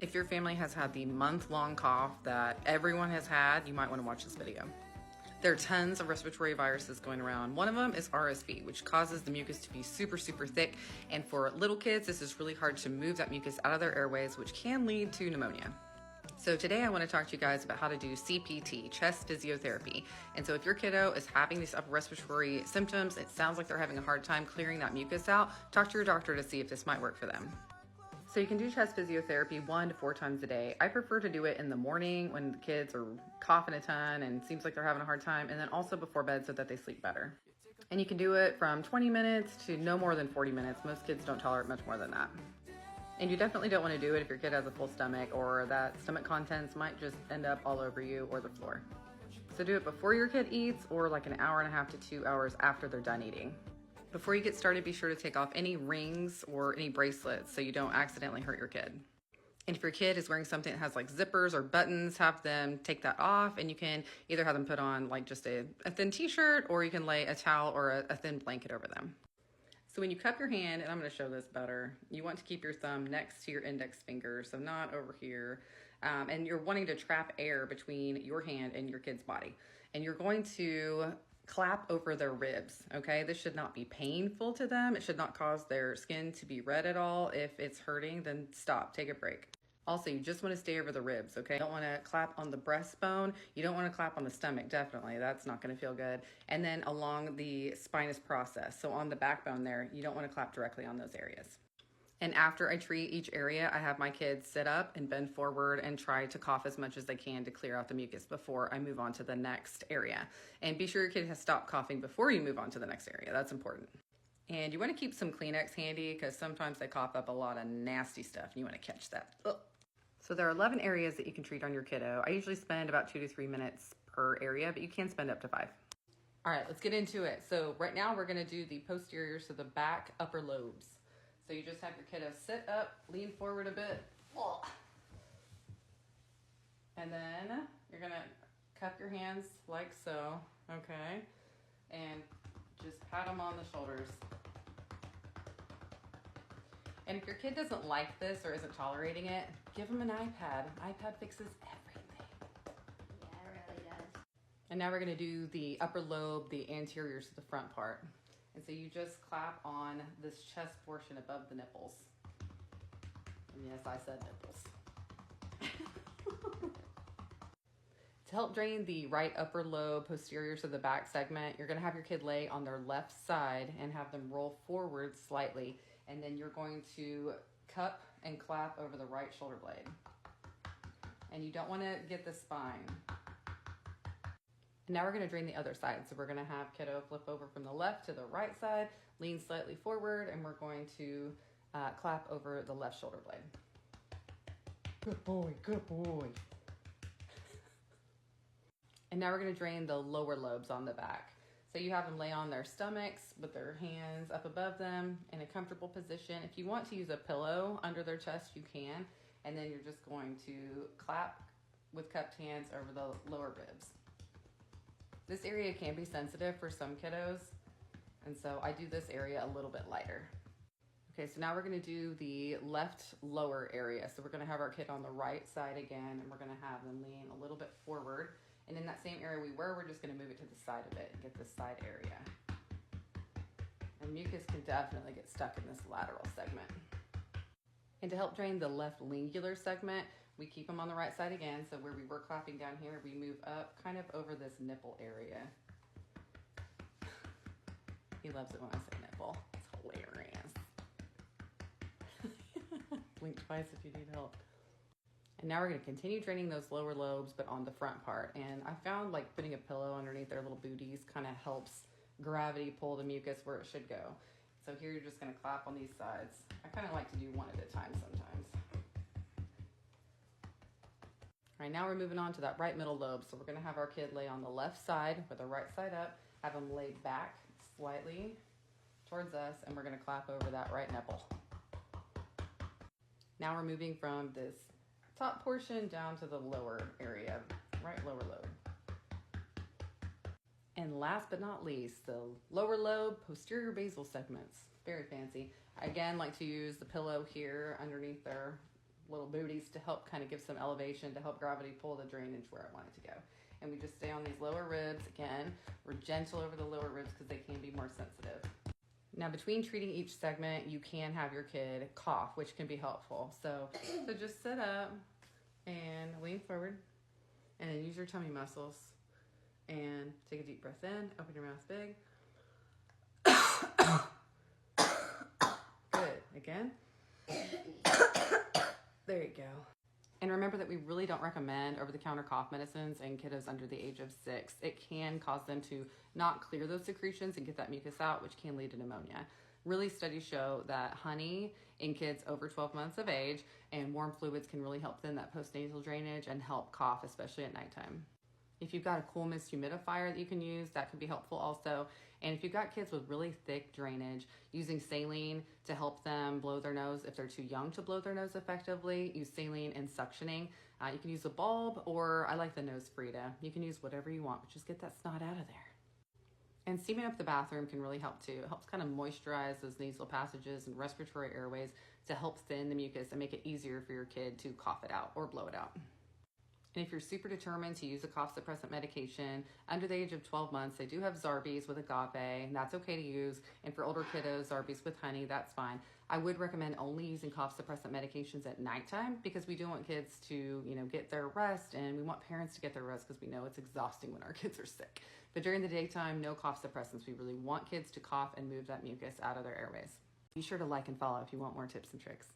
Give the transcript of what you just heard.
If your family has had the month-long cough that everyone has had, you might want to watch this video. There are tons of respiratory viruses going around. One of them is RSV, which causes the mucus to be super, super thick. And for little kids, this is really hard to move that mucus out of their airways, which can lead to pneumonia. So today I want to talk to you guys about how to do CPT, chest physiotherapy. And so if your kiddo is having these upper respiratory symptoms, it sounds like they're having a hard time clearing that mucus out, talk to your doctor to see if this might work for them. So you can do chest physiotherapy 1 to 4 times a day. I prefer to do it in the morning when the kids are coughing a ton and seems like they're having a hard time, and then also before bed so that they sleep better. And you can do it from 20 minutes to no more than 40 minutes. Most kids don't tolerate much more than that. And you definitely don't want to do it if your kid has a full stomach or that stomach contents might just end up all over you or the floor. So do it before your kid eats or like an hour and a half to 2 hours after they're done eating. Before you get started, be sure to take off any rings or any bracelets so you don't accidentally hurt your kid. And if your kid is wearing something that has like zippers or buttons, have them take that off, and you can either have them put on like just a thin t-shirt, or you can lay a towel or a thin blanket over them. So when you cup your hand, and I'm going to show this better, you want to keep your thumb next to your index finger, so not over here. And you're wanting to trap air between your hand and your kid's body. And you're going to clap over their ribs, okay? This should not be painful to them. It should not cause their skin to be red at all. If it's hurting, then stop, take a break. Also, you just want to stay over the ribs, okay? You don't want to clap on the breastbone. You don't want to clap on the stomach, definitely. That's not going to feel good. And then along the spinous process, so on the backbone there, you don't want to clap directly on those areas. And after I treat each area, I have my kids sit up and bend forward and try to cough as much as they can to clear out the mucus before I move on to the next area. And be sure your kid has stopped coughing before you move on to the next area. That's important. And you want to keep some Kleenex handy because sometimes they cough up a lot of nasty stuff and you want to catch that. Ugh. So there are 11 areas that you can treat on your kiddo. I usually spend about 2 to 3 minutes per area, but you can spend up to 5. All right, let's get into it. So right now we're going to do the posterior, so the back upper lobes. So you just have your kiddo sit up, lean forward a bit. And then you're going to cup your hands like so, okay? And just pat them on the shoulders. And if your kid doesn't like this or isn't tolerating it, give them an iPad. An iPad fixes everything. Yeah, it really does. And now we're going to do the upper lobe, the anterior to the front part. And so you just clap on this chest portion above the nipples. And yes, I said nipples. To help drain the right upper lobe, posterior to the back segment, you're going to have your kid lay on their left side and have them roll forward slightly. And then you're going to cup and clap over the right shoulder blade. And you don't want to get the spine. And now we're going to drain the other side. So we're going to have kiddo flip over from the left to the right side, lean slightly forward, and we're going to clap over the left shoulder blade. Good boy, good boy. And now we're going to drain the lower lobes on the back. So you have them lay on their stomachs with their hands up above them in a comfortable position. If you want to use a pillow under their chest, you can. And then you're just going to clap with cupped hands over the lower ribs. This area can be sensitive for some kiddos, and so I do this area a little bit lighter. Okay, so now we're going to do the left lower area. So we're going to have our kid on the right side again, and we're going to have them lean a little bit forward. And in that same area we were, we're just going to move it to the side of it and get this side area. And mucus can definitely get stuck in this lateral segment. And to help drain the left lingular segment, we keep them on the right side again. So where we were clapping down here, we move up kind of over this nipple area. He loves it when I say nipple. It's hilarious. Blink twice if you need help. And now we're going to continue draining those lower lobes, but on the front part. And I found like putting a pillow underneath their little booties kind of helps gravity pull the mucus where it should go. So here you're just going to clap on these sides. I kind of like to do one at a time sometimes. All right, now we're moving on to that right middle lobe. So we're going to have our kid lay on the left side with the right side up, have them lay back slightly towards us, and we're going to clap over that right nipple. Now we're moving from this top portion down to the lower area, right lower lobe. And last but not least, the lower lobe, posterior basal segments. Very fancy. Again, like to use the pillow here underneath their little booties to help kind of give some elevation to help gravity pull the drainage where I want it to go. And we just stay on these lower ribs. Again, we're gentle over the lower ribs because they can be more sensitive. Now, between treating each segment, you can have your kid cough, which can be helpful. So just sit up and lean forward and then use your tummy muscles and take a deep breath in, open your mouth big. Good. Again. There you go. And remember that we really don't recommend over-the-counter cough medicines in kiddos under the age of 6. It can cause them to not clear those secretions and get that mucus out, which can lead to pneumonia. Really, studies show that honey in kids over 12 months of age and warm fluids can really help thin that postnasal drainage and help cough, especially at nighttime. If you've got a cool mist humidifier that you can use, that can be helpful also. And if you've got kids with really thick drainage, using saline to help them blow their nose. If they're too young to blow their nose effectively, use saline and suctioning. You can use a bulb, or I like the nose Frida. You can use whatever you want, but just get that snot out of there. And steaming up the bathroom can really help too. It helps kind of moisturize those nasal passages and respiratory airways to help thin the mucus and make it easier for your kid to cough it out or blow it out. And if you're super determined to use a cough suppressant medication under the age of 12 months, they do have Zarbee's with agave, and that's okay to use. And for older kiddos, Zarbee's with honey, that's fine. I would recommend only using cough suppressant medications at nighttime because we do want kids to, get their rest, and we want parents to get their rest because we know it's exhausting when our kids are sick. But during the daytime, no cough suppressants. We really want kids to cough and move that mucus out of their airways. Be sure to like and follow if you want more tips and tricks.